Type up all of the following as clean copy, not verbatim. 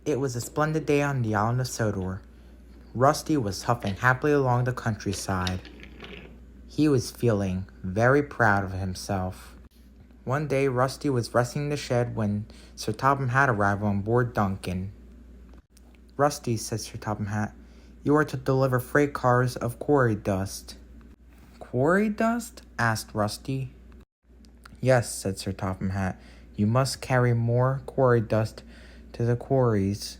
It was a splendid day on the island of Sodor. Rusty was huffing happily along the countryside. He was feeling very proud of himself. One day, Rusty was resting in the shed when Sir Topham Hatt arrived on board Duncan. "Rusty," said Sir Topham Hatt, "you are to deliver freight cars of quarry dust." "Quarry dust?" asked Rusty. "Yes," said Sir Topham Hatt. "You must carry more quarry dust to the quarries.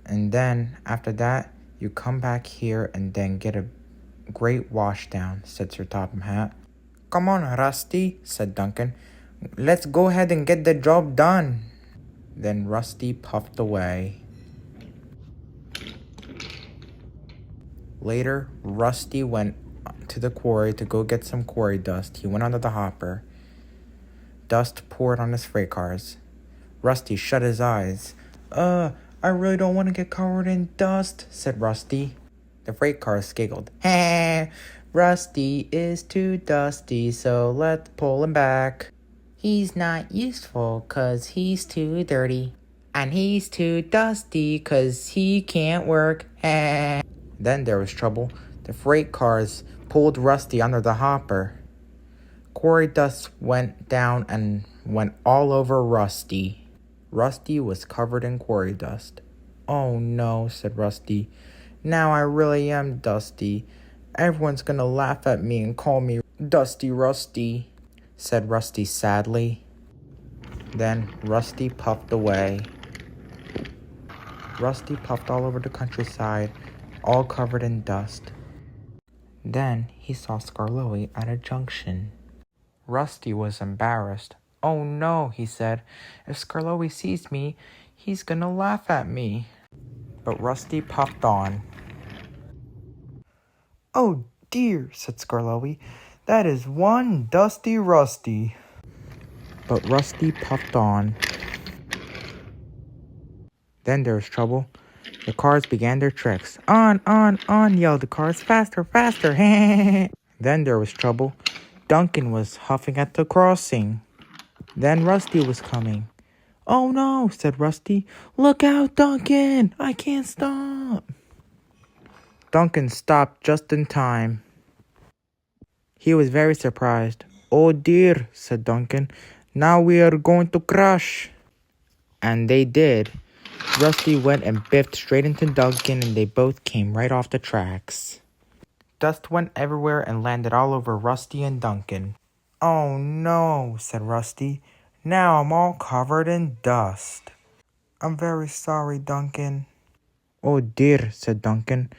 And then, after that, you come back here and then get a great washdown," said Sir Topham Hatt. "Come on, Rusty," said Duncan. "Let's go ahead and get the job done." Then Rusty puffed away. Later, Rusty went to the quarry to go get some quarry dust. He went under the hopper. Dust poured on his freight cars. Rusty shut his eyes. I really don't want to get covered in dust," said Rusty. The freight cars giggled. "Heh, Rusty is too dusty, so let's pull him back. He's not useful 'cause he's too dirty. And he's too dusty 'cause he can't work. Heh." Then there was trouble. The freight cars pulled Rusty under the hopper. Quarry dust went down and went all over Rusty. Rusty was covered in quarry dust. "Oh no," said Rusty. "Now I really am dusty. Everyone's gonna laugh at me and call me Dusty Rusty," said Rusty sadly. Then Rusty puffed away. Rusty puffed all over the countryside, all covered in dust. Then he saw Skarloey at a junction. Rusty was embarrassed. "Oh no," he said. "If Skarloey sees me, he's gonna laugh at me." But Rusty puffed on. "Oh dear," said Skarloey. "That is one dusty Rusty." But Rusty puffed on. Then there was trouble. The cars began their tricks. On, yelled the cars. "Faster, faster." Then there was trouble. Duncan was huffing at the crossing. Then Rusty was coming. "Oh no," said Rusty. "Look out, Duncan! I can't stop." Duncan stopped just in time. He was very surprised. "Oh dear," said Duncan. "Now we are going to crash." And they did. Rusty went and biffed straight into Duncan, and they both came right off the tracks. Dust went everywhere and landed all over Rusty and Duncan. "Oh no," said Rusty. "Now I'm all covered in dust." "I'm very sorry, Duncan." "Oh dear," said Duncan.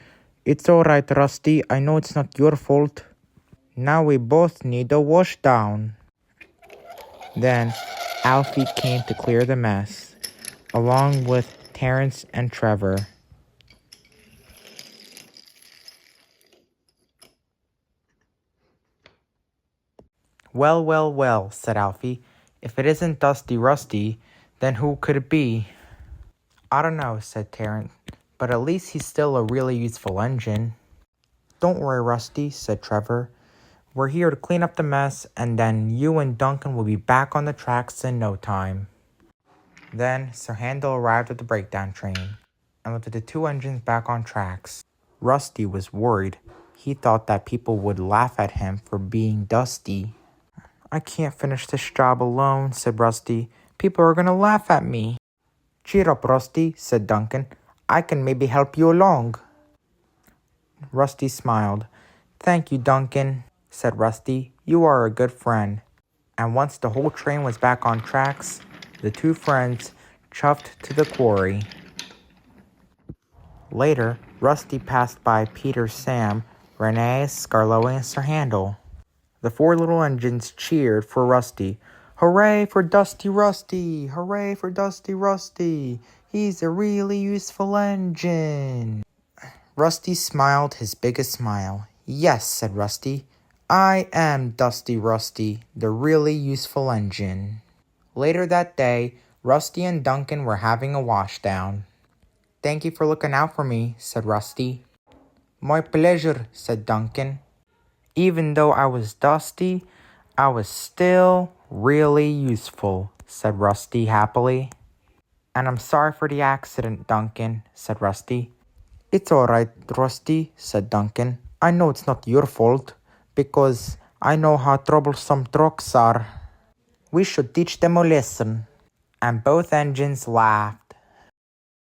"It's all right, Rusty. I know it's not your fault. Now we both need a wash down." Then Alfie came to clear the mess, along with Terence and Trevor. Well, said Alfie. "If it isn't Dusty Rusty, then who could it be?" "I don't know," said Terence, "but at least he's still a really useful engine." "Don't worry, Rusty," said Trevor. "We're here to clean up the mess, and then you and Duncan will be back on the tracks in no time." Then Sir Handel arrived at the breakdown train and lifted the two engines back on tracks. Rusty was worried. He thought that people would laugh at him for being dusty. "I can't finish this job alone," said Rusty. "People are going to laugh at me." "Cheer up, Rusty," said Duncan. "I can maybe help you along." Rusty smiled. "Thank you, Duncan," said Rusty. "You are a good friend." And once the whole train was back on tracks, the two friends chuffed to the quarry. Later, Rusty passed by Peter, Sam, Renee, Skarloey, and Sir Handel. The four little engines cheered for Rusty. "Hooray for Dusty Rusty! Hooray for Dusty Rusty! He's a really useful engine!" Rusty smiled his biggest smile. "Yes," said Rusty. "I am Dusty Rusty, the really useful engine." Later that day, Rusty and Duncan were having a washdown. "Thank you for looking out for me," said Rusty. "My pleasure," said Duncan. "Even though I was dusty, I was still really useful," said Rusty happily. And I'm sorry for the accident, Duncan, said Rusty. It's all right, Rusty, said Duncan. I know it's not your fault, because I know how troublesome trucks are. We should teach them a lesson. And both engines laughed.